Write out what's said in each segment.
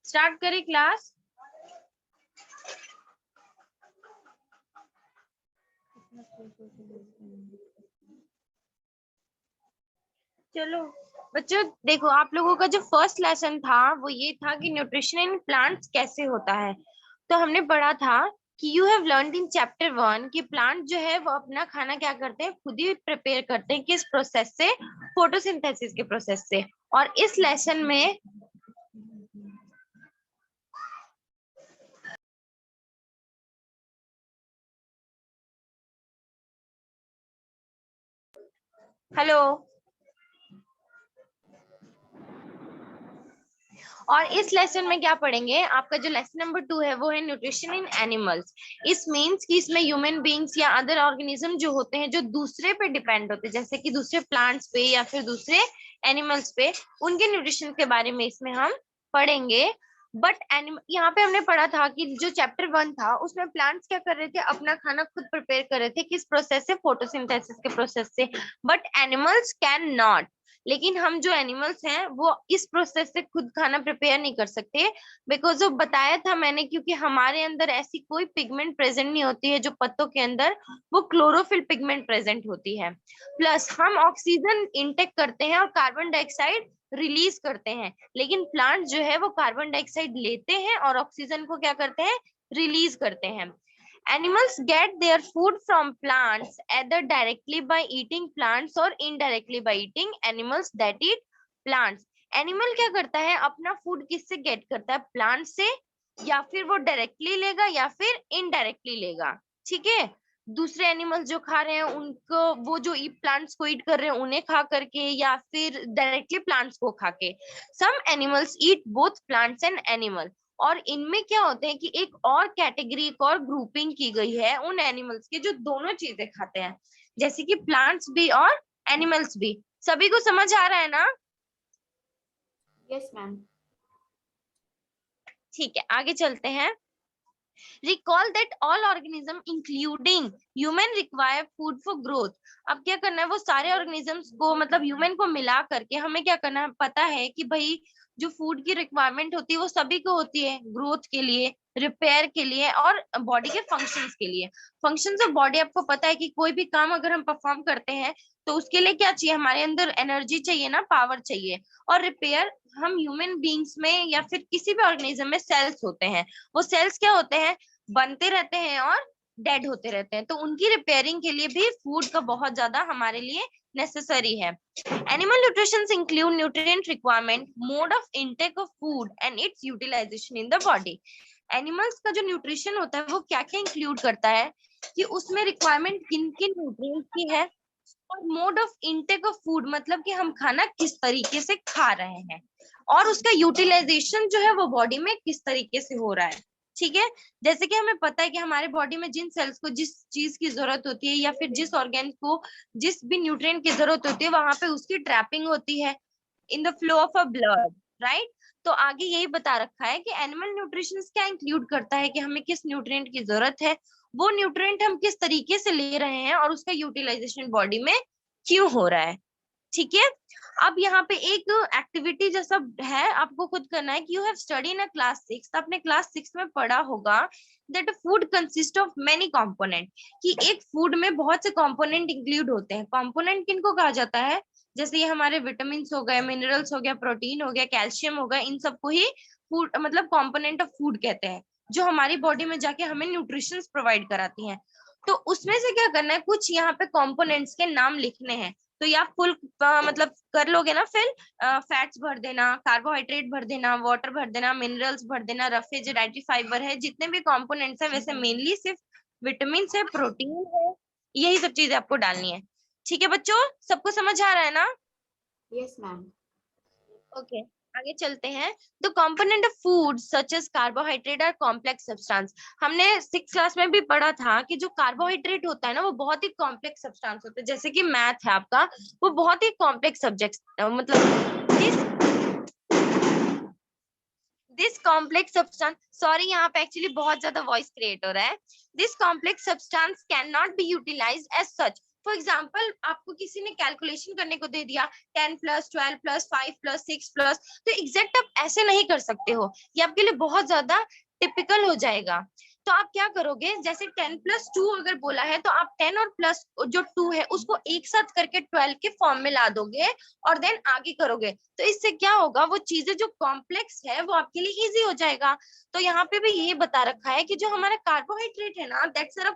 Start करें class. चलो बच्चों देखो, आप लोगों का जो फर्स्ट लेसन था वो ये था कि न्यूट्रिशन इन प्लांट्स कैसे होता है। तो हमने पढ़ा था कि you have learned in chapter 1 कि प्लांट जो है वो अपना खाना क्या करते हैं, खुद ही प्रिपेयर करते हैं। किस प्रोसेस से? फोटोसिंथेसिस के प्रोसेस से। और इस लेसन में हेलो, और इस लेसन में क्या पढ़ेंगे? आपका जो लेसन नंबर 2 है वो है न्यूट्रिशन इन एनिमल्स। इस मीन्स कि इसमें ह्यूमन बींग्स या अदर ऑर्गेनिज्म जो होते हैं, जो दूसरे पे डिपेंड होते हैं, जैसे कि दूसरे प्लांट्स पे या फिर दूसरे एनिमल्स पे, उनके न्यूट्रिशन के बारे में इसमें हम पढ़ेंगे। बट यहाँ पे हमने पढ़ा था कि जो चैप्टर 1 था उसमें प्लांट्स क्या कर रहे थे, अपना खाना खुद प्रिपेयर कर रहे थे। किस प्रोसेस से? फोटोसिंथेसिस के प्रोसेस से। But animals can not. लेकिन हम जो एनिमल्स हैं वो इस प्रोसेस से खुद खाना प्रिपेयर नहीं कर सकते, बिकॉज ऑफ बताया था मैंने, क्योंकि हमारे अंदर ऐसी कोई पिगमेंट प्रेजेंट नहीं होती है जो पत्तों के अंदर वो क्लोरोफिल पिगमेंट प्रेजेंट होती है। प्लस हम ऑक्सीजन इंटेक करते हैं और कार्बन डाइऑक्साइड रिलीज करते हैं, लेकिन प्लांट जो है वो कार्बन डाइऑक्साइड लेते हैं और ऑक्सीजन को क्या करते हैं? रिलीज करते हैं। Animals get their food from plants either directly by eating plants or indirectly by eating animals that eat plants. Animal क्या करता है? अपना फूड किससे गेट करता है? प्लांट से, या फिर वो डायरेक्टली लेगा या फिर इनडायरेक्टली लेगा। ठीक है, दूसरे एनिमल्स जो खा रहे हैं उनको, वो जो प्लांट्स को ईट कर रहे हैं उन्हें खा करके, या फिर डायरेक्टली प्लांट्स को खा के। Some animals eat both plants and animal. और इनमें क्या होते हैं कि एक और कैटेगरी, एक और ग्रुपिंग की गई है उन एनिमल्स की जो दोनों चीजें खाते हैं, जैसे कि प्लांट्स भी और एनिमल्स भी। सभी को समझ आ रहा है ना? Yes ma'am. ठीक है, आगे चलते हैं। Recall that all organisms including human require food for growth. अब क्या करना है, वो सारे ऑर्गेनिजम्स को मतलब ह्यूमन को मिला करके हमें क्या करना है, पता है कि भाई जो फूड की रिक्वायरमेंट होती है वो सभी को होती है, ग्रोथ के लिए, रिपेयर के लिए और बॉडी के फंक्शंस के लिए। फंक्शंस ऑफ बॉडी आपको पता है कि कोई भी काम अगर हम परफॉर्म करते हैं तो उसके लिए क्या चाहिए? हमारे अंदर एनर्जी चाहिए ना, पावर चाहिए। और रिपेयर, हम ह्यूमन बींग्स में या फिर किसी भी ऑर्गेनिज्म में सेल्स होते हैं। वो सेल्स क्या होते हैं? बनते रहते हैं और डेड होते रहते हैं, तो उनकी रिपेयरिंग के लिए भी फूड का बहुत ज्यादा हमारे लिए नेसेसरी है। Animal nutrition include nutrient requirement, mode of intake of food and its utilisation in the body. Animals का जो न्यूट्रिशन होता है वो क्या क्या इंक्लूड करता है कि उसमें रिक्वायरमेंट किन किन न्यूट्रिएंट्स की है, और mode of intake of food मतलब कि हम खाना किस तरीके से खा रहे हैं, और उसका यूटिलाइजेशन जो है वो बॉडी में किस तरीके से हो रहा है। ठीक है, जैसे कि हमें पता है कि हमारे बॉडी में जिन सेल्स को जिस चीज की जरूरत होती है या फिर जिस ऑर्गेन को जिस भी न्यूट्रिएंट की जरूरत होती है, वहां पे उसकी ट्रैपिंग होती है in the flow of a blood, right. तो आगे यही बता रखा है कि एनिमल न्यूट्रिशन क्या इंक्लूड करता है कि हमें किस न्यूट्रिएंट की जरूरत है, वो न्यूट्रिएंट हम किस तरीके से ले रहे हैं और उसका यूटिलाइजेशन बॉडी में क्यों हो रहा है। ठीक है, अब यहाँ पे एक एक्टिविटी जैसा है, आपको खुद करना है कि you have study in class 6। आपने क्लास 6 में पढ़ा होगा that food consist of many component, कि एक फूड में बहुत से कंपोनेंट इंक्लूड होते हैं। कंपोनेंट किनको कहा जाता है? जैसे ये हमारे विटामिन हो गए, मिनरल्स हो गया, प्रोटीन हो गया, कैल्शियम हो गया, इन सबको ही फूड मतलब कंपोनेंट ऑफ फूड कहते हैं, जो हमारी बॉडी में जाके हमें न्यूट्रिशन प्रोवाइड कराती हैं। तो उसमें से क्या करना है, कुछ यहाँ पे कंपोनेंट्स के नाम लिखने हैं। तो ये आप फुल मतलब कर लोगे ना, फिर फैट्स भर देना, कार्बोहाइड्रेट भर देना, वाटर भर देना, मिनरल्स भर देना, रफेज डाइटरी फाइबर है, जितने भी कंपोनेंट्स है, वैसे मेनली सिर्फ विटामिन है, प्रोटीन है, यही सब चीजें आपको डालनी है। ठीक है बच्चों, सबको समझ आ रहा है ना? Yes ma'am. ओके, आगे चलते हैं। The component of food such as carbohydrate और कॉम्प्लेक्स सब्सटेंस। हमने 6th क्लास में भी पढ़ा था कि जो कार्बोहाइड्रेट होता है ना वो बहुत ही कॉम्प्लेक्स सब्सटेंस होता है, जैसे कि मैथ है आपका, वो बहुत ही कॉम्प्लेक्स सब्जेक्ट मतलब दिस कॉम्प्लेक्स सब्सटेंस, सॉरी यहाँ पे एक्चुअली बहुत ज्यादा वॉइस क्रिएट हो रहा है। This complex substance can not be utilised as such. For example आपको किसी ने कैलकुलेशन करने को दे दिया 10 प्लस 12 प्लस 5 प्लस 6 प्लस, तो एग्जैक्ट आप ऐसे नहीं कर सकते हो, ये आपके लिए बहुत ज्यादा टिपिकल हो जाएगा। तो आप क्या करोगे, जैसे 10 प्लस 2 अगर बोला है तो आप 10 और प्लस जो 2 है उसको एक साथ करके 12 के फॉर्म में ला दोगे और देन आगे करोगे। तो इससे क्या होगा, वो चीजें जो कॉम्प्लेक्स है वो आपके लिए इजी हो जाएगा। तो यहाँ पे भी ये बता रखा है कि जो हमारा कार्बोहाइड्रेट है ना, दैट्स अ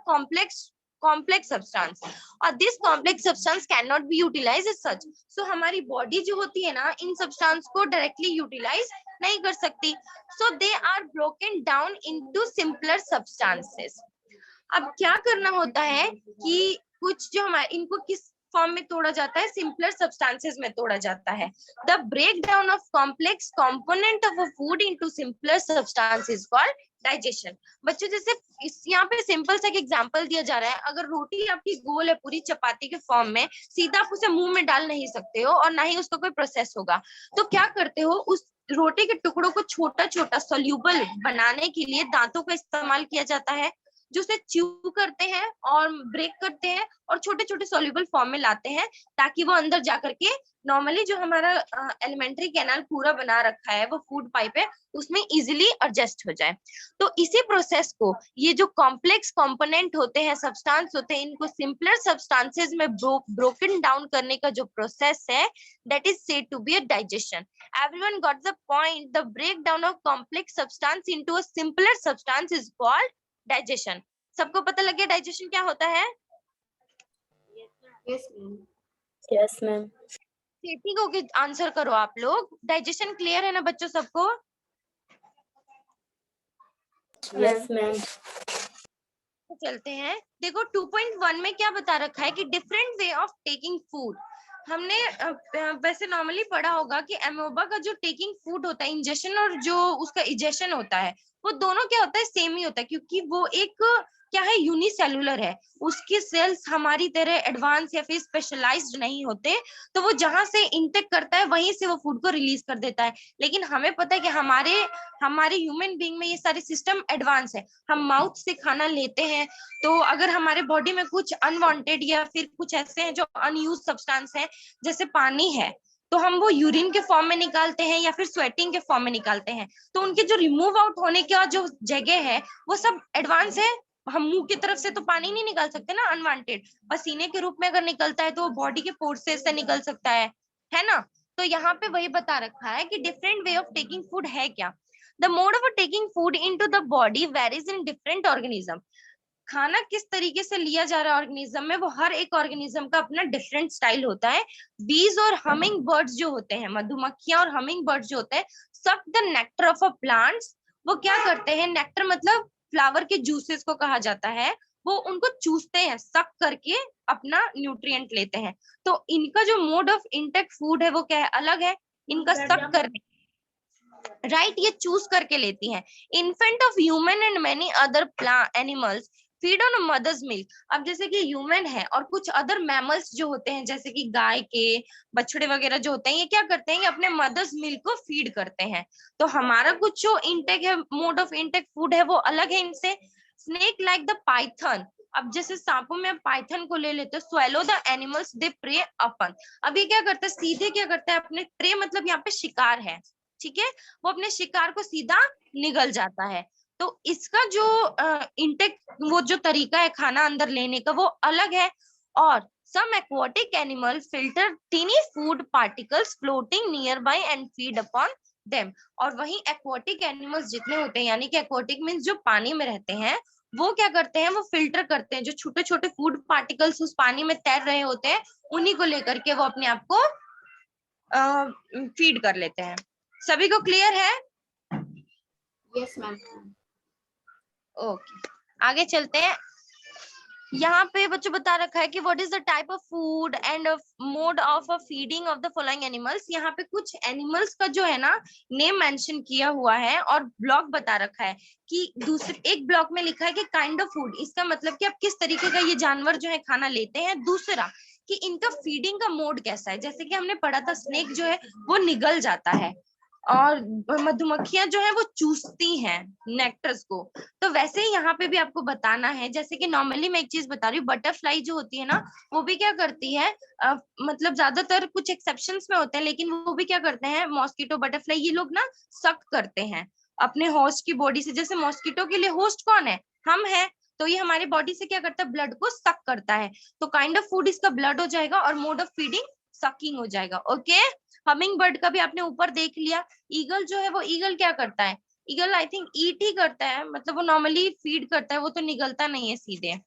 कॉम्प्लेक्स सब्सटेंस, और this complex substance can not be utilise as such. So हमारी बॉडी जो होती है ना, इन सब्सटेंस को डायरेक्टली यूटिलाइज नहीं कर सकती। So they are broken down into simpler substances. अब क्या करना होता है कि कुछ जो हमारे इनको किस फॉर्म में तोड़ा जाता है, सिंपलर सब्सटेंसेस में तोड़ा जाता है। The break down of complex component of a food into simpler substances called digestion. बच्चों जैसे इस यहाँ पे सिंपल सा एक एग्जांपल दिया जा रहा है, अगर रोटी आपकी गोल है पूरी चपाती के फॉर्म में, सीधा आप उसे मुंह में डाल नहीं सकते हो और ना ही उसका कोई प्रोसेस होगा। तो क्या करते हो, उस रोटी के टुकड़ों को छोटा छोटा सोल्यूबल बनाने के लिए दांतों का इस्तेमाल किया जाता है, जो उसे च्यू करते हैं और ब्रेक करते हैं और छोटे छोटे सोल्यूबल फॉर्म में लाते हैं, ताकि वो अंदर जाकर के नॉर्मली जो हमारा एलिमेंट्री कैनाल पूरा बना रखा है, वो फूड पाइप है, उसमें इजिली एडजस्ट हो जाए। तो इसी प्रोसेस को, ये जो कॉम्प्लेक्स कंपोनेंट होते हैं, सब्सटेंस होते हैं, इनको सिंपलर सब्सटेंसेस में ब्रोकन डाउन करने का जो प्रोसेस है, that is said to be a digestion. Everyone got the point? The break down of complex substance into a simpler substance is called digestion. सबको पता लग गया डाइजेशन क्या होता है? Yes, ma'am. Yes ma'am. ठीक होके आंसर करो आप लोग। डाइजेशन क्लियर है ना बच्चों सबको? Yes ma'am. तो चलते हैं, देखो 2.1 में क्या बता रखा है कि different way of taking food. हमने वैसे नॉर्मली पढ़ा होगा कि एमोबा का जो टेकिंग फूड होता है, इंजेशन और जो उसका इजेशन होता है, वो दोनों क्या होता है, सेम ही होता है, क्योंकि वो एक क्या है, यूनिसेलुलर है। उसके सेल्स हमारी तरह एडवांस या फिर स्पेशलाइज्ड नहीं होते, तो वो जहां से इंटेक करता है वहीं से वो फूड को रिलीज कर देता है। लेकिन हमें पता है कि हमारे ह्यूमन बीइंग में ये सारे सिस्टम एडवांस है। हम माउथ से खाना लेते हैं, तो अगर हमारे बॉडी में कुछ अनवांटेड या फिर कुछ ऐसे हैं जो अनयूज सब्सटेंस है, जैसे पानी है, तो हम वो यूरिन के फॉर्म में निकालते हैं या फिर स्वेटिंग के फॉर्म में निकालते हैं। तो उनके जो रिमूव आउट होने का जो जगह है वो सब एडवांस है। हम मुंह की तरफ से तो पानी नहीं निकाल सकते ना अनवांटेड, पसीने के रूप में अगर निकलता है तो वो बॉडी के पोर्सेस से निकल सकता है ना? तो यहाँ पे वही बता रखा है कि different way of taking food है क्या। The mode of taking food into the body varies in different organism. खाना किस तरीके से लिया जा रहा है ऑर्गेनिज्म में, वो हर एक ऑर्गेनिज्म का अपना डिफरेंट स्टाइल होता है। बीज और हमिंग बर्ड्स जो होते हैं, मधुमक्खियां और हमिंग बर्ड्स जो होते हैं, suck the nectar of a plants. वो क्या करते हैं, नेक्टर मतलब फ्लावर के जूसेस को कहा जाता है, वो उनको चूसते हैं, सक करके अपना न्यूट्रिएंट लेते हैं। तो इनका जो मोड ऑफ इंटेक फूड है वो क्या है, अलग है। इनका सक करने, राइट, ये चूज करके लेती हैं। Infant of human and many other animals feed on mother's milk. अब जैसे कि ह्यूमन है और कुछ अदर मैमल्स जो होते हैं, जैसे कि गाय के बछड़े वगैरह जो होते हैं, ये क्या करते हैं, ये अपने मदर्स मिल्क को फीड करते हैं। तो हमारा कुछ जो इंटेक है, मोड ऑफ इंटेक फूड है, वो अलग है इनसे। Snake like the python. अब जैसे सांपों में पाइथन को ले लेते, swallow the animals they prey upon. अब ये क्या करता है, सीधे क्या करता है, अपने प्रे मतलब यहाँ पे शिकार है, ठीक है, वो अपने शिकार को सीधा निगल जाता है। तो इसका जो इंटेक, वो जो तरीका है खाना अंदर लेने का, वो अलग है। और some aquatic animals filter tiny food particles floating nearby and feed upon them। और वहीं aquatic animals जितने होते हैं, यानी कि aquatic means जो पानी में रहते हैं, वो क्या करते हैं, वो फिल्टर करते हैं, जो छोटे छोटे फूड पार्टिकल्स उस पानी में तैर रहे होते हैं, उन्हीं को लेकर के वो अपने आप को फीड कर लेते हैं। सभी को क्लियर है? Yes, ma'am. ओके, आगे चलते हैं। यहाँ पे बच्चों बता रखा है कि what is the type of food and mode of feeding of the following animals. यहाँ पे कुछ एनिमल्स का जो है ना नेम मेंशन किया हुआ है और ब्लॉक बता रखा है कि दूसरे एक ब्लॉक में लिखा है कि काइंड ऑफ फूड, इसका मतलब कि आप किस तरीके का ये जानवर जो है खाना लेते हैं। दूसरा कि इनका फीडिंग का मोड कैसा है, जैसे कि हमने पढ़ा था स्नेक जो है वो निगल जाता है, और मधुमक्खियां जो है वो चूसती हैं नेक्टर्स को। तो वैसे ही यहाँ पे भी आपको बताना है, जैसे कि नॉर्मली मैं एक चीज बता रही हूँ, बटरफ्लाई जो होती है ना, वो भी क्या करती है, मतलब ज्यादातर कुछ एक्सेप्शंस में होते हैं, लेकिन वो भी क्या करते हैं, मॉस्किटो, बटरफ्लाई, ये लोग ना सक करते हैं अपने होस्ट की बॉडी से। जैसे मॉस्किटो के लिए होस्ट कौन है, हम है, तो ये हमारे बॉडी से क्या करता है, ब्लड को सक करता है। तो काइंड ऑफ फूड इसका ब्लड हो जाएगा और मोड ऑफ फीडिंग सकिंग हो जाएगा। ओके, हमिंग बर्ड का भी आपने ऊपर देख लिया। ईगल जो है वो ईगल क्या करता है, ईगल आई थिंक ईट ही करता है, मतलब वो नॉर्मली फीड करता है, वो तो निगलता नहीं है सीधे।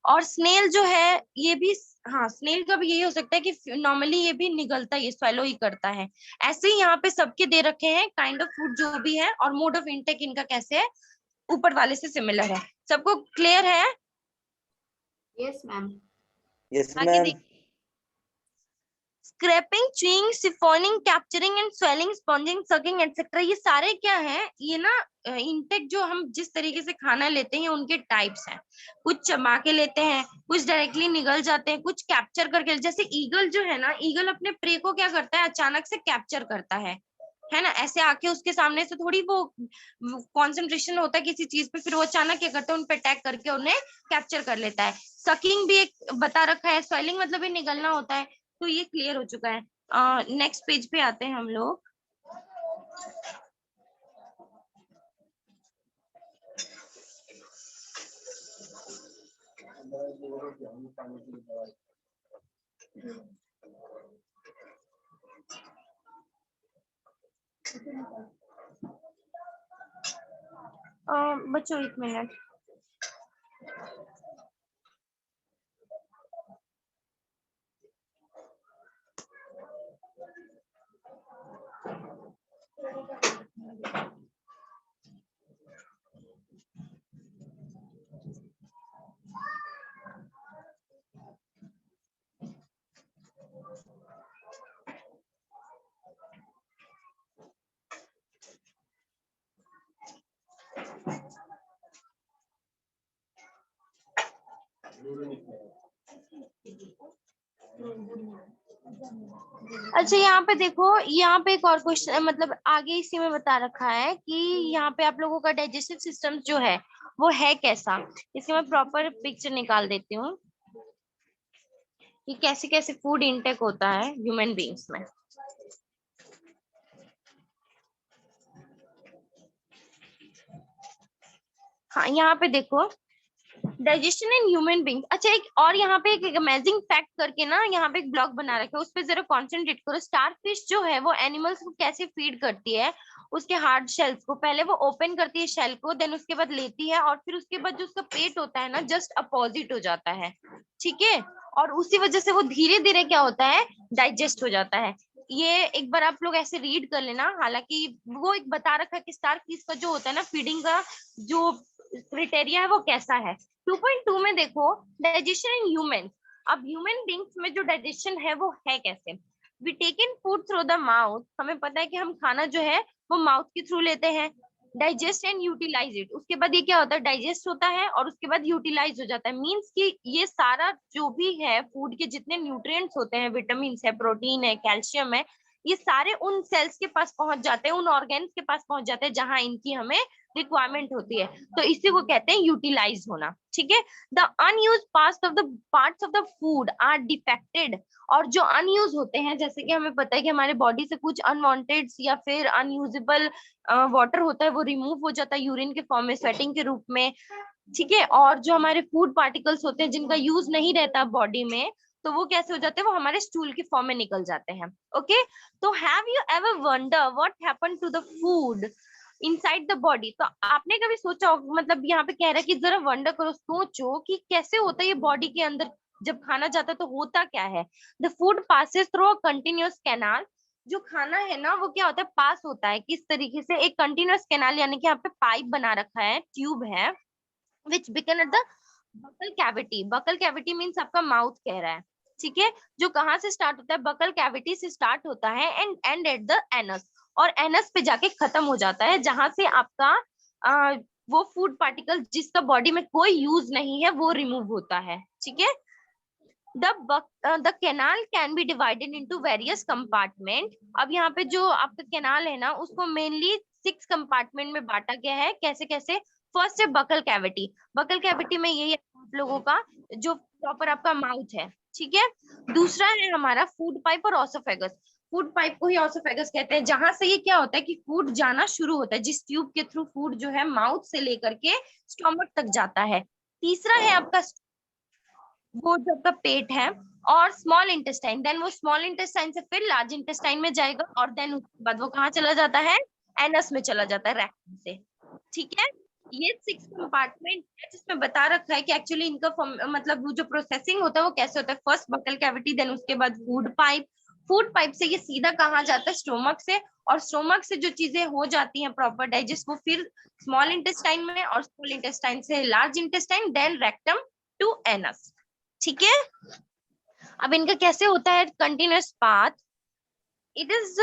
और स्नेल जो है ये भी, हाँ स्नेल का भी यही हो सकता है कि नॉर्मली ये भी निगलता है, स्वेलो ही करता है। ऐसे ही यहाँ पे सबके दे रखे हैं काइंड ऑफ फूड जो भी है, और मोड ऑफ इंटेक इनका कैसे है, ऊपर वाले से सिमिलर है। सबको क्लियर है? Yes, ma'am. Yes, आगे ma'am. देखिए, scraping, chewing, siphoning, capturing and swallowing, sponging, sucking etcetera, ये सारे क्या है, ये ना इंटेक जो हम जिस तरीके से खाना लेते हैं उनके टाइप्स हैं। कुछ चबा के लेते हैं, कुछ डायरेक्टली निगल जाते हैं, कुछ कैप्चर करके। जैसे ईगल जो है ना, ईगल अपने प्रे को क्या करता है, अचानक से कैप्चर करता है ना, ऐसे आके उसके सामने से थोड़ी वो कंसंट्रेशन होता है किसी चीज पे, फिर वो अचानक क्या करता है, उन पे अटैक करके उन्हें कैप्चर कर लेता है। सकिंग भी एक बता रखा है, स्वेलिंग मतलब ये निगलना होता है। तो ये क्लियर हो चुका है। नेक्स्ट पेज पे आते हैं हम लोग। बच्चों एक मिनट, अच्छा यहाँ पे देखो, यहाँ पे एक और क्वेश्चन, मतलब आगे इसी में बता रखा है कि यहाँ पे आप लोगों का डाइजेस्टिव सिस्टम जो है वो है कैसा। इसकी मैं प्रॉपर पिक्चर निकाल देती हूँ कि कैसे कैसे फूड इंटेक होता है ह्यूमन बीइंग्स में। हाँ यहाँ पे देखो, डाइजेशन इन ह्यूमन बीइंग। अच्छा एक और यहाँ पे एक अमेजिंग फैक्ट करके ना यहाँ पे एक ब्लॉग बना रखा है, उस पर जरा कॉन्सेंट्रेट करो। स्टार फिश जो है वो एनिमल्स को कैसे फीड करती है, उसके हार्ड शेल्स को पहले वो ओपन करती है शेल को, देन उसके बाद लेती है, और फिर उसके बाद जो उसका पेट होता है ना जस्ट अपोजिट हो जाता है, ठीक है, और उसी वजह से वो धीरे धीरे क्या होता है, डाइजेस्ट हो जाता है। ये एक बार आप लोग ऐसे रीड कर लेना। हालांकि वो एक बता रखा है कि स्टार फिश का जो होता है ना फीडिंग का जो क्राइटेरिया है वो कैसा है। 2.2 में देखो, डाइजेशन इन ह्यूमन। अब ह्यूमन बींग्स में जो डाइजेशन है वो है कैसे, we take in food through the mouth. हमें पता है कि हम खाना जो है वो माउथ के थ्रू लेते हैं। डाइजेस्ट एंड यूटिलाइज इट, उसके बाद ये क्या होता है, डाइजेस्ट होता है और उसके बाद यूटिलाइज हो जाता है। मीन्स कि ये सारा जो भी है फूड के जितने न्यूट्रिएंट्स होते हैं, विटामिन है, प्रोटीन है, कैल्शियम है, ये सारे उन सेल्स के पास पहुंच जाते हैं, उन ऑर्गेन्स के पास पहुंच जाते हैं जहां इनकी हमें रिक्वायरमेंट होती है। तो इसी को कहते हैं यूटिलाइज होना, ठीक है। The unused parts of the food are defected. और जो अनयूज होते हैं, जैसे कि हमें पता है कि हमारे बॉडी से कुछ अनवांटेड या फिर अनयूजेबल वाटर होता है वो रिमूव हो जाता है यूरिन के फॉर्म में, स्वेटिंग के रूप में, ठीक है। और जो हमारे फूड पार्टिकल्स होते हैं जिनका यूज नहीं रहता बॉडी में, तो वो कैसे हो जाते हैं, वो हमारे स्टूल के फॉर्म में निकल जाते हैं। ओके, तो have you ever wonder what happened to the food inside the body. तो आपने कभी सोचा होगा, मतलब यहाँ पे कह रहा है कि जरा वंडर करो, सोचो कि कैसे होता है ये बॉडी के अंदर, जब खाना जाता है तो होता क्या है। The food passes through a continuous canal. जो खाना है ना वो क्या होता है, पास होता है किस तरीके से, एक कंटिन्यूअस कैनाल, यानी कि यहाँ पे पाइप बना रखा है, ट्यूब है, which begin at the buccal cavity. Buccal cavity means आपका माउथ कह रहा है, ठीक है। जो कहाँ से स्टार्ट होता है, बकल कैविटी से स्टार्ट होता है and and at the anus, और एनस पे जाके खत्म हो जाता है, जहां से आपका वो फूड पार्टिकल जिसका बॉडी में कोई यूज नहीं है वो रिमूव होता है, ठीक है। The canal can be divided into various compartment. अब यहाँ पे जो आपका कैनाल है ना उसको मेनली 6 कंपार्टमेंट में बांटा गया है. कैसे कैसे? फर्स्ट है बकल कैविटी. बकल कैविटी में यही आप लोगों का जो प्रॉपर आपका माउथ है, ठीक है. दूसरा है हमारा फूड पाइप और ऑसोफेगस. फूड पाइप को ही ऑसोफेगस कहते हैं, जहां से ये क्या होता है कि फूड जाना शुरू होता है, जिस ट्यूब के थ्रू फूड जो है माउथ से लेकर के स्टोमक तक जाता है. तीसरा है आपका वो जो आपका पेट है, और स्मॉल इंटेस्टाइन. देन वो स्मॉल इंटेस्टाइन से फिर लार्ज इंटेस्टाइन में जाएगा, और देन उसके बाद वो कहाँ चला जाता है? एनस में चला जाता है, रेक्टम से. ठीक है. ये 6 कंपार्टमेंट है जिसमें बता रखा है कि एक्चुअली इनका मतलब वो जो प्रोसेसिंग होता है वो कैसे होता है. फर्स्ट बकल कैविटी, देन उसके बाद फूड पाइप. फूड पाइप से ये सीधा कहाँ जाता है? स्टोमक से. और स्टोमक से जो चीजें हो जाती हैं प्रॉपर डाइजेस्ट, वो फिर स्मॉल इंटेस्टाइन में, और स्मॉल इंटेस्टाइन से large intestine, then rectum to anus. ठीक है. अब इनका कैसे होता है continuous path? It is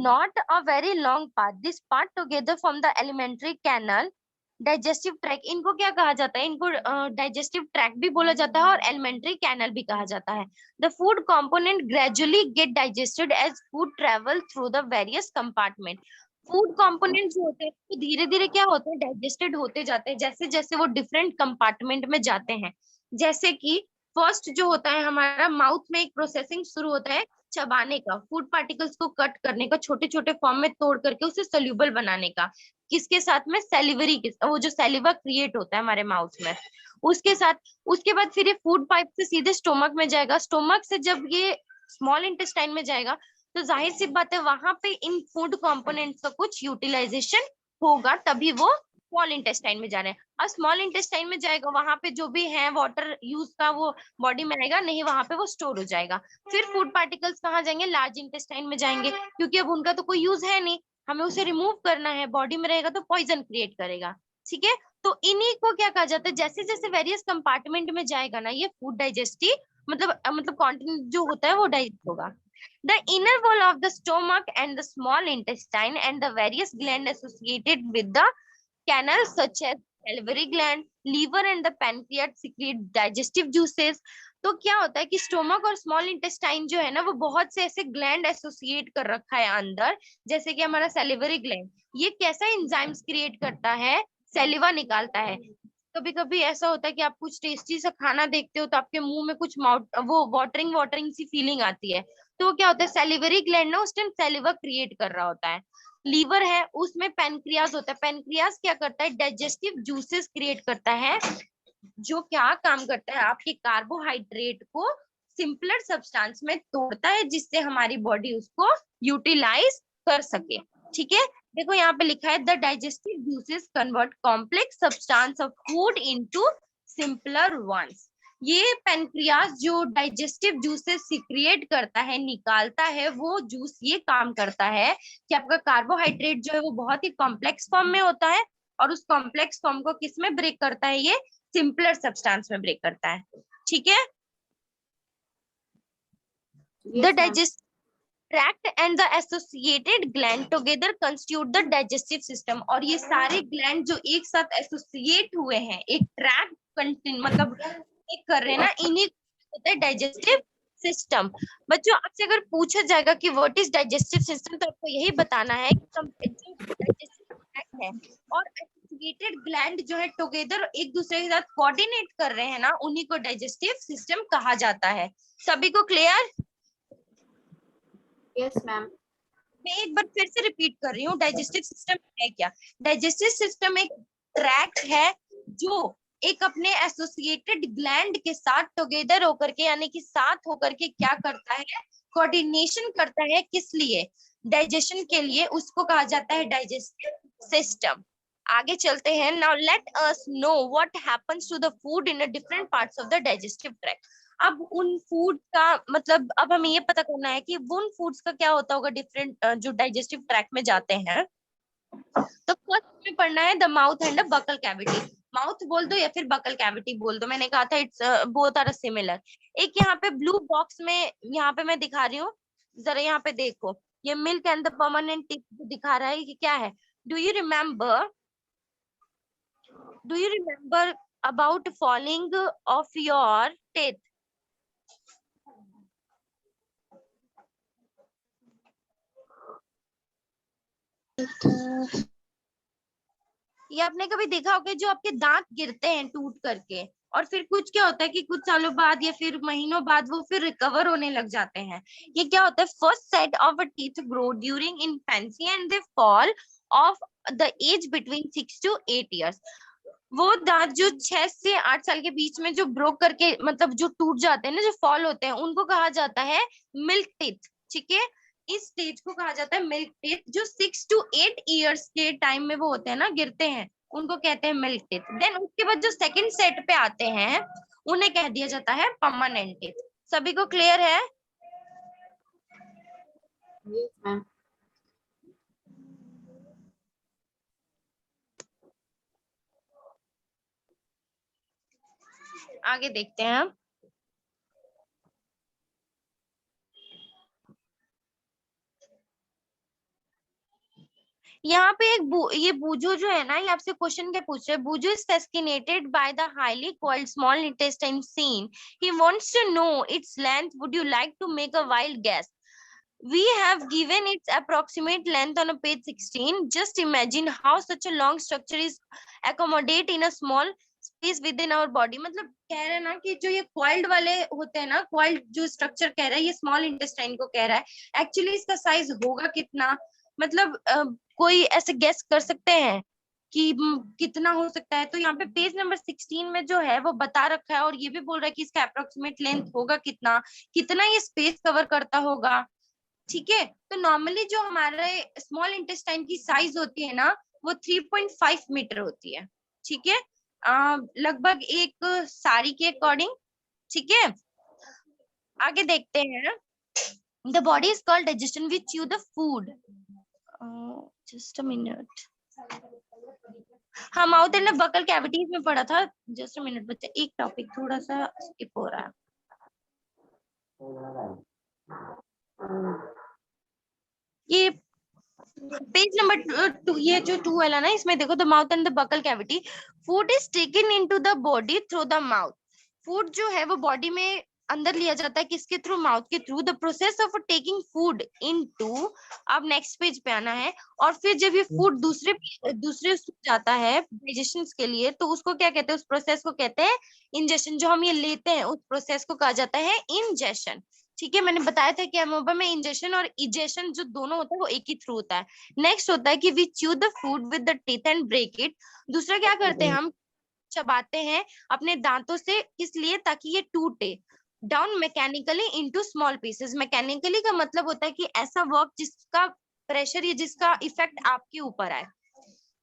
not a very long path. This path together from the alimentary canal digestive tract. इनको क्या कहा जाता है? इनको डाइजेस्टिव ट्रैक भी बोला जाता है और एलिमेंट्री कैनल भी कहा जाता है. The food component gradually get digested as food travel through the various compartment. Food component जो होते हैं वो धीरे धीरे क्या होते हैं? डाइजेस्टेड होते जाते हैं जैसे जैसे वो डिफरेंट कंपार्टमेंट में जाते हैं. जैसे कि फर्स्ट जो होता है हमारा माउथ में एक प्रोसेसिंग शुरू होता है चबाने का, फूड पार्टिकल्स को कट करने का, छोटे छोटे फॉर्म में तोड़ करके उसे सोल्यूबल बनाने का. किसके साथ में? सैलिवरी के, वो जो सैलिवा क्रिएट होता है हमारे माउथ में, उसके साथ. उसके बाद फिर ये फूड पाइप से सीधे स्टोमक में जाएगा. स्टोमक से जब ये स्मॉल इंटेस्टाइन में जाएगा तो जाहिर सी बात है वहां पे इन फूड कंपोनेंट्स का कुछ यूटिलाइजेशन होगा, तभी वो स्मॉल इंटेस्टाइन में जा रहे हैं. अब स्मॉल इंटेस्टाइन में जाएगा, वहां पे जो भी है वाटर यूज का वो बॉडी में आएगा नहीं, वहां पे वो स्टोर हो जाएगा. फिर फूड पार्टिकल्स कहाँ जाएंगे? लार्ज इंटेस्टाइन में जाएंगे, क्योंकि अब उनका तो कोई यूज है नहीं, हमें उसे रिमूव करना है. बॉडी में रहेगा तो पॉइजन क्रिएट करेगा. ठीक है. तो इन्हीं को क्या कहा जाता है? जैसे जैसे वेरियस कंपार्टमेंट में जाएगा ना ये फूड डाइजेस्टिव मतलब कंटेंट जो होता है वो डाइजेस्ट होगा. The inner wall of the stomach and the small intestine and the various glands associated with the canal such as salivary gland, liver and the pancreas secrete digestive juices. तो क्या होता है कि स्टोमक और small intestine जो है ना वो बहुत से ऐसे ग्लैंड एसोसिएट कर रखा है अंदर. जैसे कि हमारा सैलिवरी ग्लैंड, ये कैसा एंजाइम्स क्रिएट करता है? सैलिवा निकालता है. कभी कभी ऐसा होता है कि आप कुछ टेस्टी सा खाना देखते हो तो आपके मुंह में कुछ वो वाटरिंग वाटरिंग सी फीलिंग आती है, तो क्या होता है? सैलिवरी ग्लैंड ना उस टाइम सैलिवा क्रिएट कर रहा होता है. लीवर है, उसमें पेनक्रियाज होता है. पेनक्रियाज क्या करता है? डाइजेस्टिव जूसेस क्रिएट करता है, जो क्या काम करता है? आपके कार्बोहाइड्रेट को सिंपलर सब्सटेंस में तोड़ता है, जिससे हमारी बॉडी उसको यूटिलाइज कर सके. ठीक है. देखो यहाँ पे लिखा है the digestive juices convert complex substance of food into simpler ones. ये पेनक्रियास जो डाइजेस्टिव जूसेस सीक्रिएट करता है, निकालता है, वो जूस ये काम करता है कि आपका कार्बोहाइड्रेट जो है वो बहुत ही कॉम्प्लेक्स फॉर्म में होता है, और उस कॉम्प्लेक्स फॉर्म को किस में ब्रेक करता है? ये सिंपलर सब्सटेंस में ब्रेक करता है. ठीक है. Yes, The ma'am. digestive tract and the associated gland together constitute the digestive system. और ये सारे ग्लैंड जो एक साथ एसोसिएट हुए हैं एक ट्रैक मतलब एक कर रहे हैं ना, इन्हीं होता है डाइजेस्टिव सिस्टम. बच्चों आपसे अगर पूछा जाएगा कि व्हाट इज डाइजेस्टिव सिस्टम, तो आपको यही बताना है कि जो डाइजेस्टिव ट्रैक्ट है और एसोसिएटेड ग्लैंड जो है टुगेदर एक दूसरे के साथ कोऑर्डिनेट कर रहे हैं ना, उन्हीं को डाइजेस्टिव सिस्टम कहा जाता है. सभी को क्लियर? Yes, ma'am. मैं एक बार फिर से रिपीट कर रही हूँ, डाइजेस्टिव सिस्टम है क्या? डाइजेस्टिव सिस्टम एक ट्रैक्ट है जो एक अपने एसोसिएटेड ग्लैंड के साथ टुगेदर होकर के, यानी कि साथ होकर के क्या करता है? कोऑर्डिनेशन करता है. किस लिए? डाइजेशन के लिए. उसको कहा जाता है डाइजेस्टिव सिस्टम. आगे चलते हैं. Now let us know what happens to the food in different parts of the digestive tract. अब उन फूड का मतलब अब हमें ये पता करना है कि उन फूड्स का क्या होता होगा डिफरेंट जो डाइजेस्टिव ट्रैक्ट में जाते हैं. तो फर्स्ट हमें पढ़ना है the mouth and the buccal cavity. Mouth बोल दो या फिर बकल कैविटी बोल दो, मैंने कहा था इट्स बोथ आर सिमिलर. एक यहाँ पे ब्लू बॉक्स में यहाँ पे मैं दिखा रही हूँ, जरा यहाँ पे देखो, ये milk and the permanent tip दिखा रहा है कि क्या है. Do you remember about falling of your teeth? ये आपने कभी देखा होगा जो आपके दांत गिरते हैं टूट करके, और फिर कुछ क्या होता है कि कुछ सालों बाद या फिर महीनों बाद वो फिर रिकवर होने लग जाते हैं। ये क्या होता है, first set of a teeth grow during infancy and they fall off the age between 6 to 8 years। वो दांत जो 6 से 8 साल के बीच में जो ब्रोक करके मतलब जो टूट जाते हैं ना, जो फॉल होते हैं, उनको कहा जाता है मिल्क टीथ। ठीक है, इस स्टेज को कहा जाता है मिल्क टीथ। जो 6 to 8 years के टाइम में वो होते हैं ना, गिरते हैं, उनको कहते हैं मिल्क टीथ। देन उसके बाद जो सेकंड सेट पे आते हैं उन्हें कह दिया जाता है परमानेंट टीथ। सभी को क्लियर है? Yes, ma'am. आगे देखते हैं हम। यहाँ पे ये बूझो जो है ना, ये आपसे क्वेश्चन क्या पूछ रहे हैं। बूझो is fascinated by the highly coiled small intestine scene. He wants to know its length. Would you like to make a wild guess? We have given its approximate length on a page 16. Just imagine how such a long structure is accommodate in a small space within our body. मतलब कह रहे हैं ना कि जो ये coiled वाले होते हैं ना, coiled जो structure कह रहा है, ये small intestine को कह रहा है। Actually इसका size होगा कितना, मतलब कोई ऐसे गेस कर सकते हैं कि कितना हो सकता है? तो यहाँ पे पेज नंबर 16 में जो है वो बता रखा है, और ये भी बोल रहा है कि इसका अप्रोक्सीमेट लेंथ होगा कितना, कितना ये स्पेस कवर करता होगा। ठीक है, तो नॉर्मली जो हमारे स्मॉल इंटेस्टाइन की साइज होती है ना, वो 3.5 मीटर होती है। ठीक है, लगभग एक साड़ी के अकॉर्डिंग। ठीक है, आगे देखते हैं। The body is called digestion which chew the food. Just a minute. हाँ, माउथ एंड बकल कैविटीज में पढ़ा था। जस्ट अ मिनट बच्चे, एक टॉपिक थोड़ा सा स्किप हो रहा है। ये पेज नंबर 2, ये जो 2 है ना, इसमें देखो, the mouth and the buccal cavity. Food is taken into the body through the mouth. Food जो है वो बॉडी में अंदर लिया जाता है, किसके थ्रू? माउथ के through. The process of taking food into, अब नेक्स्ट पेज पे आना है। और फिर जब ये फूड दूसरे जाता है डाइजेशन के लिए, तो उसको क्या कहते हैं? उस प्रोसेस को कहते हैं इंजेशन। जो हम ये लेते हैं उस प्रोसेस को कहा जाता है इंजेशन। ठीक है, मैंने बताया था कि अमोबा में इंजेशन और इजेशन जो दोनों होता है वो एक ही थ्रू होता है। नेक्स्ट होता है कि we chew the food with the teeth and break it. दूसरा क्या करते हैं, हम चबाते हैं अपने दांतों से, किस लिए? ताकि ये टूटे। Down mechanically into small pieces. Mechanically का मतलब होता है कि ऐसा वर्क जिसका प्रेशर या जिसका इफेक्ट आपके ऊपर आए।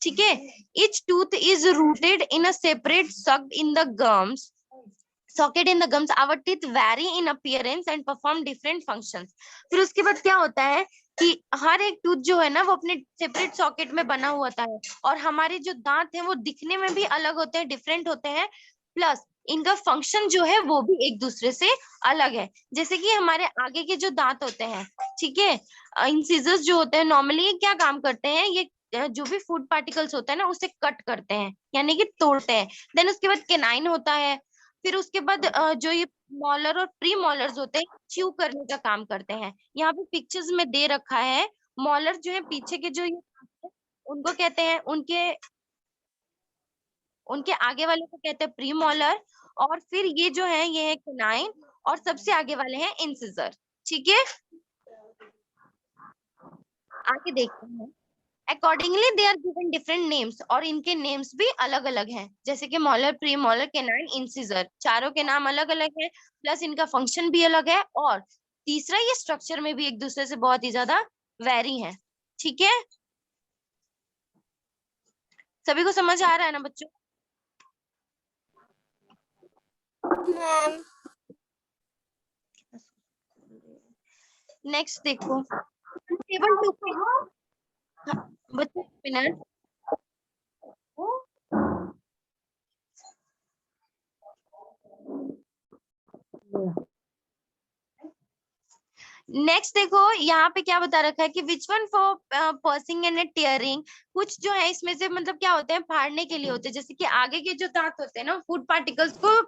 ठीक है, each tooth is rooted in a separate sucked in the gums socket in the gums. Our teeth vary in appearance and perform different functions. फिर उसके बाद क्या होता है कि हर एक टूथ जो है ना वो अपने सेपरेट सॉकेट में बना हुआ होता है, और हमारे जो दांत हैं वो दिखने में भी अलग होते हैं, डिफरेंट होते हैं, प्लस इनका फंक्शन जो है वो भी एक दूसरे से अलग है। जैसे कि हमारे आगे के जो दांत होते हैं, ठीक है, इंसिजर्स जो होते हैं, नॉर्मली क्या काम करते हैं? ये जो भी फूड पार्टिकल्स होता है ना उसे कट करते हैं, यानी कि तोड़ते हैं। देन उसके बाद केनाइन होता है। फिर उसके बाद जो ये मॉलर और प्री मॉलर्स होते हैं, च्यू करने का काम करते हैं। यहाँ पे पिक्चर्स में दे रखा है। मॉलर जो है पीछे के जो ये उनको कहते हैं, उनके आगे वाले को कहते हैं प्री मॉलर, और फिर ये जो है ये है केनाइन, और सबसे आगे वाले हैं इंसिजर। ठीक है, आगे देखते हैं। Accordingly they are given different names, और इनके नेम्स भी अलग अलग हैं। जैसे कि molar, pre molar, canine, incisor, चारों के नाम अलग अलग है, प्लस इनका फंक्शन भी अलग है, और तीसरा ये स्ट्रक्चर में भी एक दूसरे से बहुत ही ज्यादा वेरी है। ठीक है, सभी को समझ आ रहा है ना बच्चों? मैम। नेक्स्ट देखो, टेबल 2 पे बच्चों, मिनट। नेक्स्ट देखो, यहाँ पे क्या बता रखा है कि which one for pursuing and tearing. कुछ जो है इसमें से मतलब क्या होते हैं? फाड़ने के लिए होते हैं। जैसे कि आगे के जो दांत होते हैं ना, फूड पार्टिकल्स को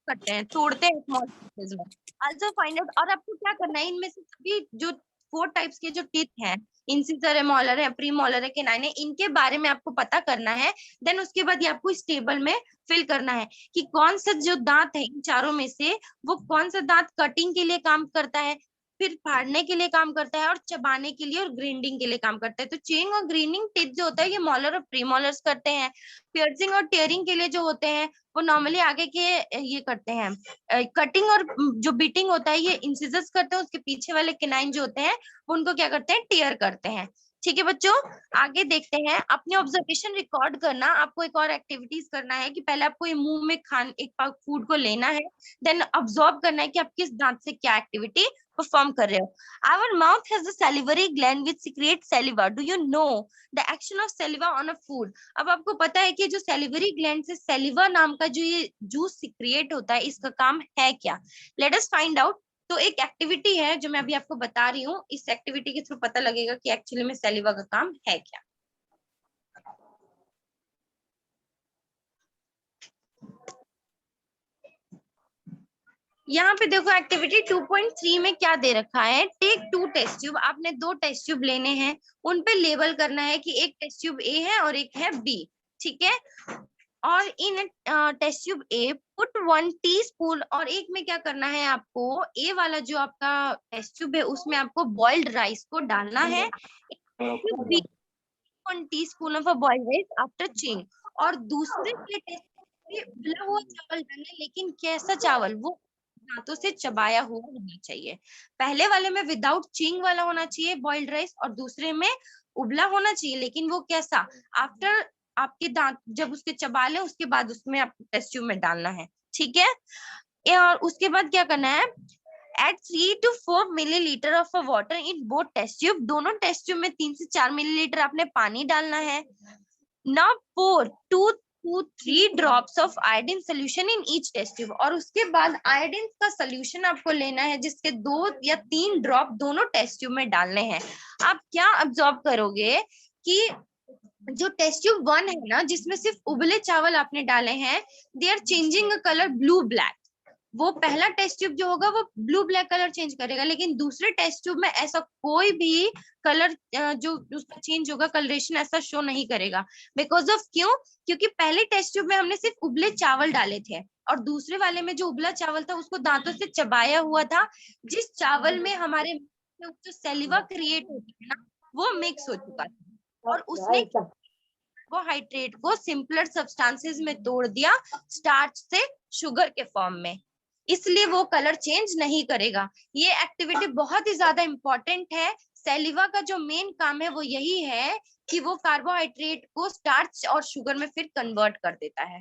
करते हैं, तोड़ते हैं स्मॉल पीसेस में। आल्सो फाइंड आउट, और आपको क्या करना है, इनमें से सभी जो 4 टाइप्स के जो टीथ हैं, इंसिजर है, मॉलर है, प्री मॉलर है, केनाइन है, इनके बारे में आपको पता करना है। देन उसके बाद ये आपको इस टेबल में फिल करना है कि कौन सा जो दांत है इन चारों में से वो कौन सा दांत कटिंग के लिए काम करता है, फिर फाड़ने के लिए काम करता है, और चबाने के लिए और ग्राइंडिंग के लिए काम करता है। तो चेइंग और ग्राइंडिंग टीथ जो होता है ये मॉलर और प्रीमोलर्स करते हैं। पियर्सिंग और टेयरिंग के लिए जो होते हैं वो नॉर्मली आगे के ये करते हैं। कटिंग और जो बीटिंग होता है ये इंसिजर्स करते हैं, उसके पीछे वाले केनाइन जो होते हैं वो उनको क्या करते हैं, टेयर करते हैं। ठीक है बच्चों, आगे देखते हैं। अपने ऑब्जर्वेशन रिकॉर्ड करना, आपको एक और एक्टिविटीज करना है कि पहले आपको ये मुंह में एक फूड को लेना है, देन ऑब्जर्व करना है कि आप किस दांत से क्या एक्टिविटी परफॉर्म कर रहे हो। Our mouth has a salivary gland which secretes saliva. Do you know the action of saliva on a food? अब आपको पता है कि जो सैलिवरी ग्लैंड से सैलिवा नाम का जो ये जूस सिक्रिएट होता है, इसका काम है क्या? Let us find out. तो एक एक्टिविटी है जो मैं अभी आपको बता रही हूँ, इस एक्टिविटी के थ्रू पता लगेगा कि एक्चुअली में सैलिवा का काम है क्या। यहाँ पे देखो एक्टिविटी 2.3 में क्या दे रखा है, टेक 2 टेस्ट ट्यूब। आपने 2 टेस्ट ट्यूब लेने हैं, उन पे लेबल करना है कि एक टेस्ट ट्यूब ए है और एक है बी। ठीक है, और in test tube A put 1 teaspoon, और एक में क्या करना है आपको, ए वाला जो आपका टेस्ट ट्यूब है उसमें आपको बॉइल्ड राइस को डालना है। 1 teaspoon of boiled rice after chewing, और दूसरे के टेस्ट में उबला हुआ चावल डालना है, लेकिन कैसा चावल, वो दांतों से चबाया हुआ होना चाहिए। पहले वाले में विदाउट चींग वाला होना चाहिए बॉइल्ड राइस, और दूसरे में उबला होना चाहिए, लेकिन वो कैसा, आफ्टर आपके दांत जब उसके चबा ले उसके बाद उसमें आपको टेस्ट ट्यूब में डालना है। ठीक है, और उसके बाद क्या करना है, add 3 to 4 millilitre of water in both test tube. दोनों टेस्ट ट्यूब में 3 से 4 मिलीलीटर आपने पानी डालना है। Now pour 2 to 3 drops of iodine solution in each test tube, और उसके बाद आयोडीन का सोल्यूशन आपको लेना है जिसके 2 या 3 ड्रॉप दोनों टेस्ट ट्यूब में डालने हैं। आप क्या ऑब्जर्व करोगे कि जो टेस्ट ट्यूब 1 है ना, जिसमें सिर्फ उबले चावल आपने डाले हैं, they are changing a colour blue black. वो पहला टेस्ट ट्यूब जो होगा वो ब्लू ब्लैक कलर चेंज करेगा, लेकिन दूसरे टेस्ट ट्यूब में ऐसा कोई भी कलर जो उसका चेंज होगा, कलरेशन ऐसा शो नहीं करेगा। बिकॉज ऑफ क्यों, क्योंकि पहले टेस्ट ट्यूब में हमने सिर्फ उबले चावल डाले थे, और दूसरे वाले में जो उबला चावल था उसको दांतों से चबाया हुआ था। जिस चावल में हमारे जो सेलिवा क्रिएट होती है ना, वो मिक्स हो चुका था, और उसने कार्बोहाइड्रेट को सिंपलर सब्सटेंसेस में तोड़ दिया स्टार्च से शुगर के फॉर्म में, इसलिए वो कलर चेंज नहीं करेगा। ये एक्टिविटी बहुत ही ज्यादा इंपॉर्टेंट है। सेलिवा का जो मेन काम है वो यही है कि वो कार्बोहाइड्रेट को स्टार्च और शुगर में फिर कन्वर्ट कर देता है।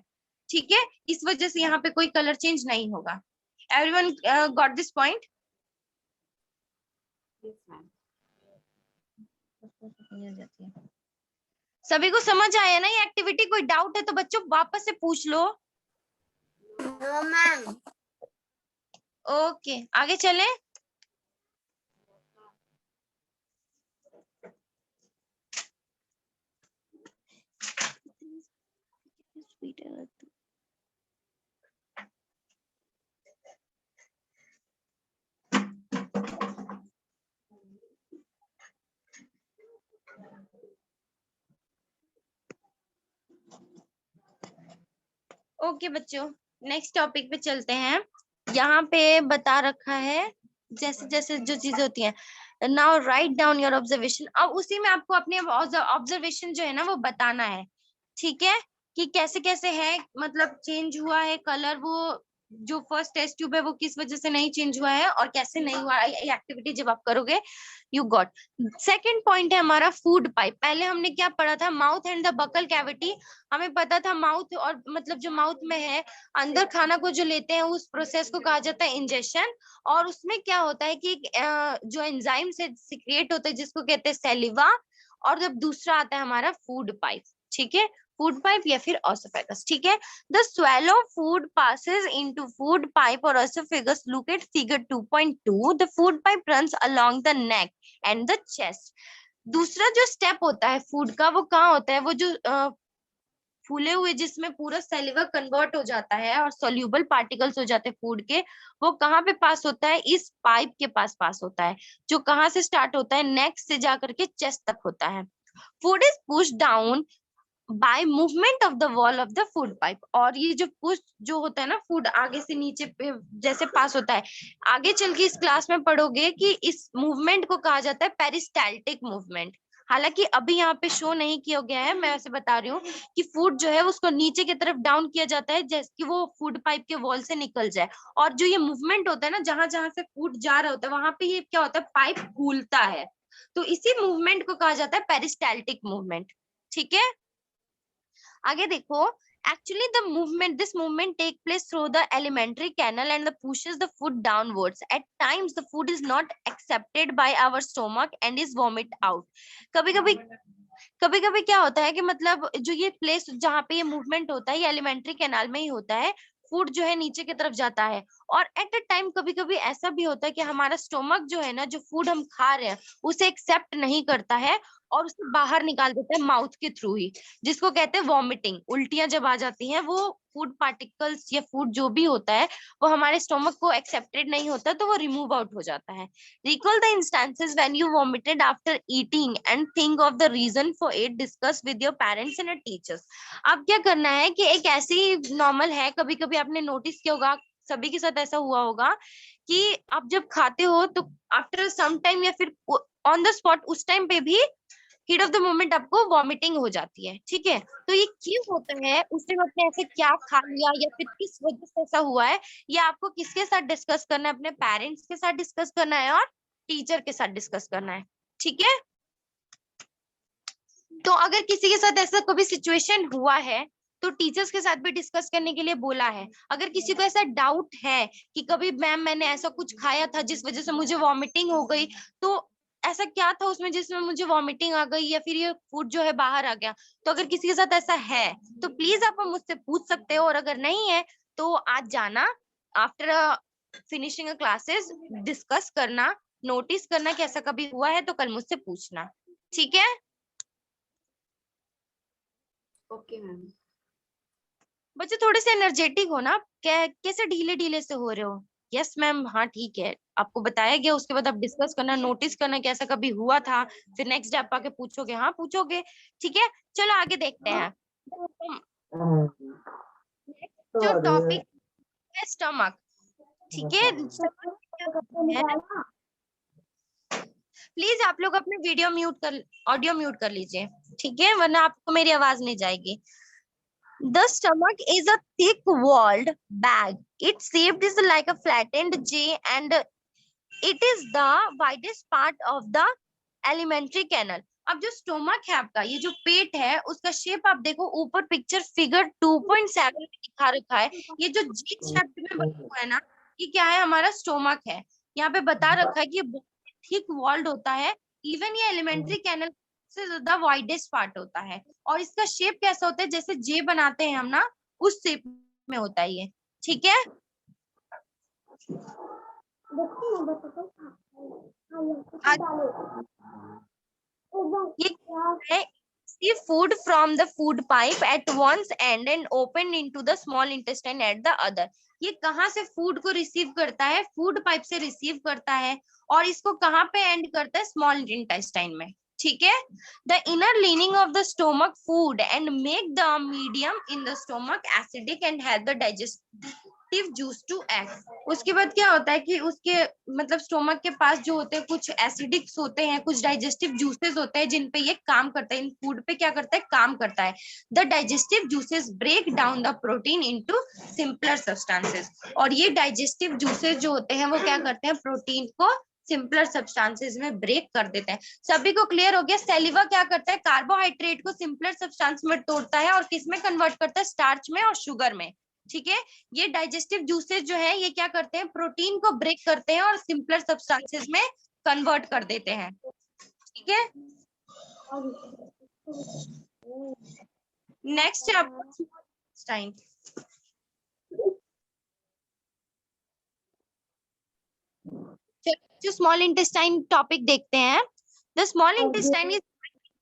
ठीक है, इस वजह से यहाँ पे कोई कलर चेंज नहीं होगा। Everyone got this point? सभी को समझ आया ना ये एक्टिविटी? कोई डाउट है तो बच्चों वापस से पूछ लो। No ma'am. ओके, आगे चलें। ओके बच्चों, नेक्स्ट टॉपिक पे चलते हैं। यहाँ पे बता रखा है जैसे जैसे जो चीजें होती हैं, now write down your observation. अब उसी में आपको अपने ऑब्जर्वेशन जो है ना वो बताना है। ठीक है, कि कैसे कैसे है, मतलब चेंज हुआ है कलर, वो जो फर्स्ट टेस्ट ट्यूब है वो किस वजह से नहीं चेंज हुआ है और कैसे नहीं हुआ है। ये एक्टिविटी जब आप करोगे यू गॉट। सेकंड पॉइंट है हमारा फूड पाइप। पहले हमने क्या पढ़ा था, mouth and the buccal cavity. हमें पता था माउथ और मतलब जो माउथ में है अंदर खाना को जो लेते हैं उस प्रोसेस को कहा जाता है इंजेशन। और उसमें क्या होता है कि जो एंजाइम से सिक्रिएट होता है जिसको कहते हैं सेलिवा, और जब दूसरा आता है हमारा फूड पाइप। ठीक है, फूड पाइप या फिर ओसोफेगस। ठीक है, the swallow food passes into food pipe or esophagus. Look at figure 2.2. The food pipe runs along the neck and the chest. दूसरा जो स्टेप होता है फूड का वो कहाँ होता है, वो जो फूले हुए जिसमें पूरा सैलिवा कन्वर्ट हो जाता है और सोल्यूबल पार्टिकल्स हो जाते हैं फूड के, वो कहाँ पे पास होता है? इस पाइप के पास होता है, जो कहाँ से स्टार्ट होता है? नेक से जाकर के चेस्ट तक होता है। Food is push down by movement of the wall of the food pipe. और ये जो पुश जो होता है ना, फूड आगे से नीचे पे जैसे पास होता है, आगे चल के इस क्लास में पढ़ोगे कि इस मूवमेंट को कहा जाता है पेरिस्टाल्टिक मूवमेंट। हालांकि अभी यहाँ पे शो नहीं किया गया है, मैं ऐसे बता रही हूँ कि फूड जो है उसको नीचे की तरफ डाउन किया जाता है जैसे कि वो फूड पाइप के वॉल से निकल जाए। और जो ये मूवमेंट होता है ना, जहां जहां से फूड जा रहा होता है वहां पे ये क्या होता है? पाइप फूलता है। तो इसी मूवमेंट को कहा जाता है पेरिस्टाल्टिक मूवमेंट। ठीक है, आगे देखो। Actually, this movement take place through the alimentary canal and the pushes the food downwards. At times, the food is not accepted by our stomach and is vomit out. कभी कभी क्या होता है कि मतलब जो ये प्लेस जहाँ पे ये मूवमेंट होता है, ये एलिमेंट्री कैनाल में ही होता है। फूड जो है नीचे की तरफ जाता है, और एट अ टाइम कभी कभी ऐसा भी होता है कि हमारा स्टोमक जो है ना, जो फूड हम खा रहे हैं उसे एक्सेप्ट नहीं करता है और उसे बाहर निकाल देता है माउथ के थ्रू ही, जिसको कहते हैं वॉमिटिंग। उल्टियां जब आ जाती हैं, वो फूड पार्टिकल्स या फूड जो भी होता है वो हमारे स्टोमक को एक्सेप्टेड नहीं होता, तो वो रिमूव आउट हो जाता है। Recall the instances when you vomited after eating and think of the reason for it. Discuss with your parents and your teachers. अब क्या करना है कि एक ऐसी नॉर्मल है, कभी कभी आपने नोटिस किया होगा, सभी के साथ ऐसा हुआ होगा कि आप जब खाते हो तो आफ्टर सम टाइम या फिर ऑन द स्पॉट उस टाइम पे भी हीट ऑफ द मोमेंट आपको वॉमिटिंग हो जाती है। ठीक है, तो ये क्यों होता है? उस टाइम आपने ऐसे क्या खा लिया या फिर किस वजह से ऐसा हुआ है, ये आपको किसके साथ डिस्कस करना है? अपने पेरेंट्स के साथ डिस्कस करना है और टीचर के साथ डिस्कस करना है। ठीक है, तो अगर किसी के साथ ऐसा कभी सिचुएशन हुआ है तो टीचर्स के साथ भी डिस्कस करने के लिए बोला है। अगर किसी को ऐसा डाउट है कि कभी मैम मैंने ऐसा कुछ खाया था जिस वजह से मुझे वॉमिटिंग हो गई, तो ऐसा क्या था उसमें जिसमें मुझे वॉमिटिंग आ गई या फिर ये फूड जो है बाहर आ गया, तो अगर किसी के साथ ऐसा है तो प्लीज आप मुझसे पूछ सकते हो। और अगर नहीं है तो आज जाना, आफ्टर फिनिशिंग क्लासेस डिस्कस करना, नोटिस करना कि ऐसा कभी हुआ है तो कल मुझसे पूछना। ठीक है ओके मैम। बच्चे थोड़े से एनर्जेटिक हो ना, कैसे ढीले ढीले से हो रहे हो? यस मैम, हाँ ठीक है, आपको बताया गया, उसके बाद आप डिस्कस करना, नोटिस करना कि ऐसा कभी हुआ था, फिर नेक्स्ट डे आप आके पूछोगे। हाँ पूछोगे, ठीक है। चलो आगे देखते हैं। जो टॉपिक है स्टमक, ठीक है। प्लीज आप लोग अपने वीडियो म्यूट कर, ऑडियो म्यूट कर लीजिए, ठीक है, वरना आपको मेरी आवाज नहीं जाएगी। The stomach is a thick-walled bag. Its shape is like a flattened J, and it is the widest part of the alimentary canal. अब जो स्टोमक है आपका, ये जो पेट है, उसका शेप आप देखो, ऊपर पिक्चर फिगर 2.7 में दिखा रखा है। ये जो जी शेप में बना हुआ है ना, ये क्या है? हमारा स्टोमक है। यहाँ पे बता रखा है कि ये थिक वॉल्ड होता है। इवन ये एलिमेंट्री कैनल से ज्यादा वाइडेस्ट पार्ट होता है। और इसका शेप कैसा होता है? जैसे जे बनाते हैं हम ना, उस शेप में होता है ये। ठीक है, ये है receive food from the food pipe at one's end and open into the small intestine at the other. ये कहाँ से फूड को रिसीव करता है? फूड पाइप से रिसीव करता है, और इसको कहाँ पे एंड करता है? स्मॉल इंटेस्टाइन में। ठीक है, the inner lining of the stomach food and make the medium in the stomach acidic and help the digestive juice to act. उसके बाद क्या होता है कि उसके मतलब स्टोमक के पास जो होते हैं कुछ एसिडिक्स होते हैं, कुछ डाइजेस्टिव जूसेस होते हैं जिन पे ये काम करता है, इन फूड पे क्या करता है? काम करता है। The digestive juices break down the protein into simpler substances. और ये डाइजेस्टिव जूसेस जो होते हैं वो क्या करते हैं? प्रोटीन को सिंपलर सब्सटेंसेस में ब्रेक कर देते हैं। सभी को क्लियर हो गया? सेलिवा क्या करता है? कार्बोहाइड्रेट को सिंपलर सब्सटेंस में तोड़ता है और किस में कन्वर्ट करता है? स्टार्च में और शुगर में। ठीक है, ये डाइजेस्टिव जूसेस जो है ये क्या करते हैं? प्रोटीन को ब्रेक करते हैं और सिंपलर सब्सटेंसेस में कन्वर्ट कर देते हैं। ठीक है, नेक्स्ट है आपका टाइम। जो स्मॉल इंटेस्टाइन टॉपिक देखते हैं। The small intestine is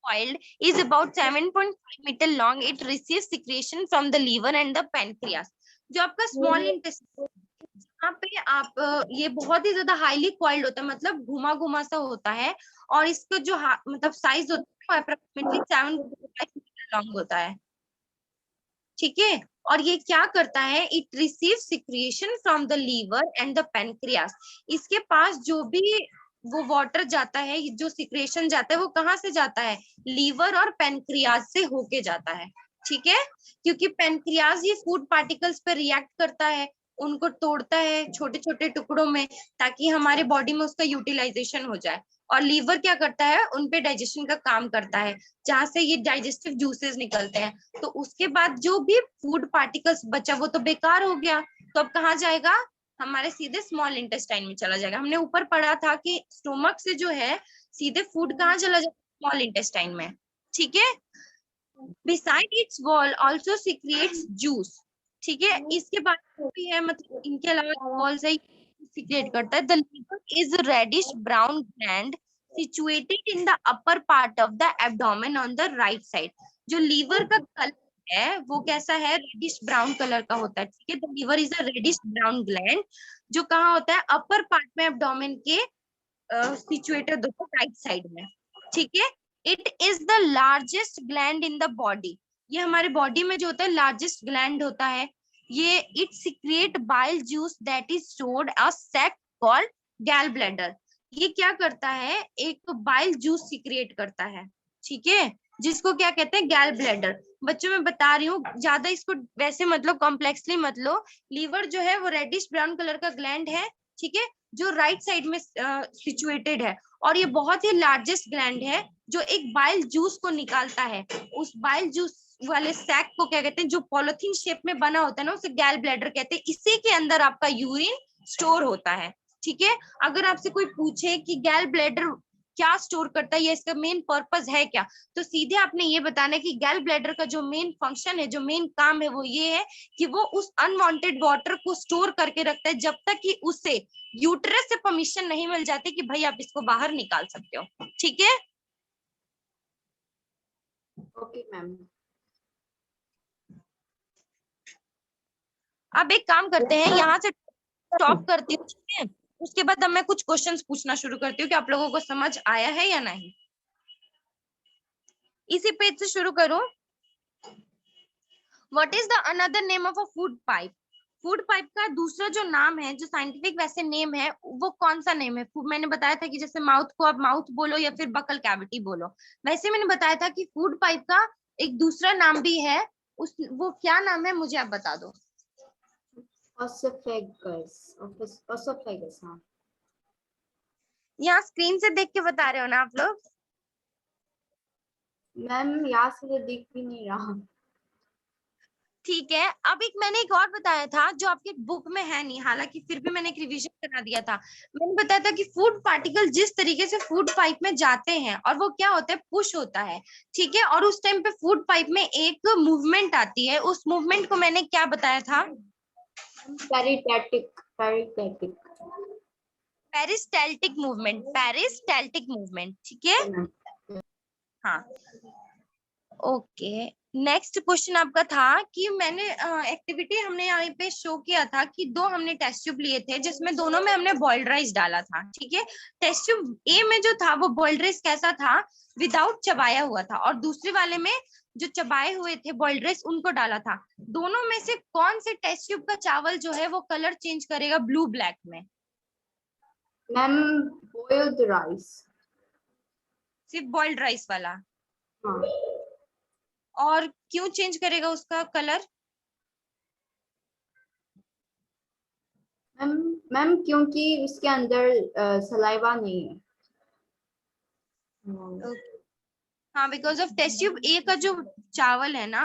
coiled is about 7.5 meter long. It receives secretion from the liver and the pancreas. जो आपका स्मॉल इंटेस्टाइन, यहाँ पे आप ये बहुत ही ज्यादा हाईली कॉइल्ड होता है, मतलब घुमा घुमा सा होता है, और इसका जो मतलब साइज होता है वो अप्रोक्सीमेटली 7.5 मीटर लॉन्ग होता है। ठीक है, और ये क्या करता है, it receive secretion from the liver and the pancreas. इसके पास जो भी वो वाटर जाता है, जो सिक्रेशन जाता है, वो कहाँ से जाता है, लीवर और पेनक्रियास से होके जाता है। ठीक है, क्योंकि पेनक्रियास ये फूड पार्टिकल्स पर रिएक्ट करता है, उनको तोड़ता है छोटे छोटे टुकड़ों में, ताकि हमारे बॉडी में उसका यूटिलाइजेशन हो जाए। और लीवर क्या करता है, उनपे डाइजेशन का काम करता है, जहां से ये डाइजेस्टिव जूसेस निकलते हैं। तो उसके बाद जो भी फूड पार्टिकल्स बचा वो तो बेकार हो गया, तो अब कहाँ जाएगा, हमारे सीधे स्मॉल इंटेस्टाइन में चला जाएगा। हमने ऊपर पढ़ा था कि स्टोमक से जो है सीधे फूड कहाँ चला जाएगा, स्मॉल इंटेस्टाइन में। ठीक है, beside it's wall also secrets juice. ठीक है, इसके बाद भी है, मतलब इनके अलावा वॉल से सीक्रेट करता है। The liver is reddish brown gland situated in the upper part of the abdomen on the right side. जो लीवर का कलर है वो कैसा है, रेडिश ब्राउन कलर का होता है। ठीक है, the liver is a reddish brown gland, जो कहाँ होता है, अपर पार्ट में एब्डोमेन के सिचुएटेड होता है राइट साइड में। ठीक है, it is the largest gland in the body. ये हमारे बॉडी में जो होता है लार्जेस्ट ग्लैंड होता है। ये it secrete bile juice that is stored a sac called gall bladder. ये क्या करता है, एक बाइल जूस सीक्रेट करता है। ठीक है, जिसको क्या कहते हैं, गैल ब्लैडर। बच्चों में बता रही हूँ, ज्यादा इसको वैसे मतलब कॉम्प्लेक्सली मत लो। लीवर जो है वो रेडिश ब्राउन कलर का ग्लैंड है। ठीक है, जो राइट साइड में सिचुएटेड है, और ये बहुत ही लार्जेस्ट ग्लैंड है, जो एक बाइल जूस को निकालता है। उस बाइल जूस वाले सैक को क्या कहते हैं, जो पॉलिथीन शेप में बना होता है ना, उसे गैल ब्लैडर कहते हैं। इसी के अंदर आपका यूरिन स्टोर होता है। ठीक है, अगर आपसे कोई पूछे कि गैल ब्लैडर क्या स्टोर करता है या इसका मेन पर्पस है क्या, तो सीधे आपने ये बताना है कि गैल ब्लैडर का जो मेन फंक्शन है, जो मेन काम है, वो ये है कि वो उस अनवांटेड वाटर को स्टोर करके रखता है, जब तक कि उसे यूट्रस से परमिशन नहीं मिल जाती कि भाई आप इसको बाहर निकाल सकते हो। ठीक है, ओके मैम। अब एक काम करते हैं, यहाँ से स्टॉप करती हूँ। ठीक है, उसके बाद अब मैं कुछ क्वेश्चंस पूछना शुरू करती हूँ कि आप लोगों को समझ आया है या नहीं। इसी पेज से शुरू करूं। What is the another name of a food pipe? Food pipe का दूसरा जो नाम है, जो साइंटिफिक वैसे नेम है, वो कौन सा नेम है? मैंने बताया था कि जैसे माउथ को आप माउथ बोलो या फिर बकल कैविटी बोलो, वैसे मैंने बताया था कि फूड पाइप का एक दूसरा नाम भी है। वो क्या नाम है, मुझे आप बता दो। Oesophagus, oesophagus. हाँ यहाँ स्क्रीन से देख के बता रहे हो ना आप लोग? मैम, यहाँ से तो दिख भी नहीं रहा। ठीक है, अब मैंने एक और बताया था जो आपकी बुक में है नहीं, हालांकि फिर भी मैंने एक रिवीजन करा दिया था। मैंने बताया था कि फूड पार्टिकल जिस तरीके से फूड पाइप में जाते हैं और वो क्या होता है, पुश होता है। ठीक है, और उस टाइम पे फूड पाइप में एक मूवमेंट आती है, उस मूवमेंट को मैंने क्या बताया था? पेरिस्टैटिक, पेरिस्टैटिक। Peristaltic movement, peristaltic movement. ठीक है, हाँ, ओके। नेक्स्ट क्वेश्चन आपका था कि मैंने एक्टिविटी हमने यहाँ पे शो किया था कि दो हमने टेस्ट ट्यूब लिए थे, जिसमें दोनों में हमने बॉइल्ड राइस डाला था। ठीक है, टेस्ट ट्यूब ए में जो था वो बॉइल्ड राइस कैसा था, विदाउट चबाया हुआ था, और दूसरे वाले में जो चबाए हुए थे बॉइल्ड राइस उनको डाला था। दोनों में से कौन से टेस्ट ट्यूब का चावल जो है वो कलर चेंज करेगा ब्लू ब्लैक में? Ma'am, boiled rice. सिर्फ बॉइल्ड राइस वाला? हाँ और क्यों चेंज करेगा उसका कलर? मैम, मैम क्योंकि उसके अंदर सलाइवा नहीं है। हाँ, because of test tube A का जो चावल है ना,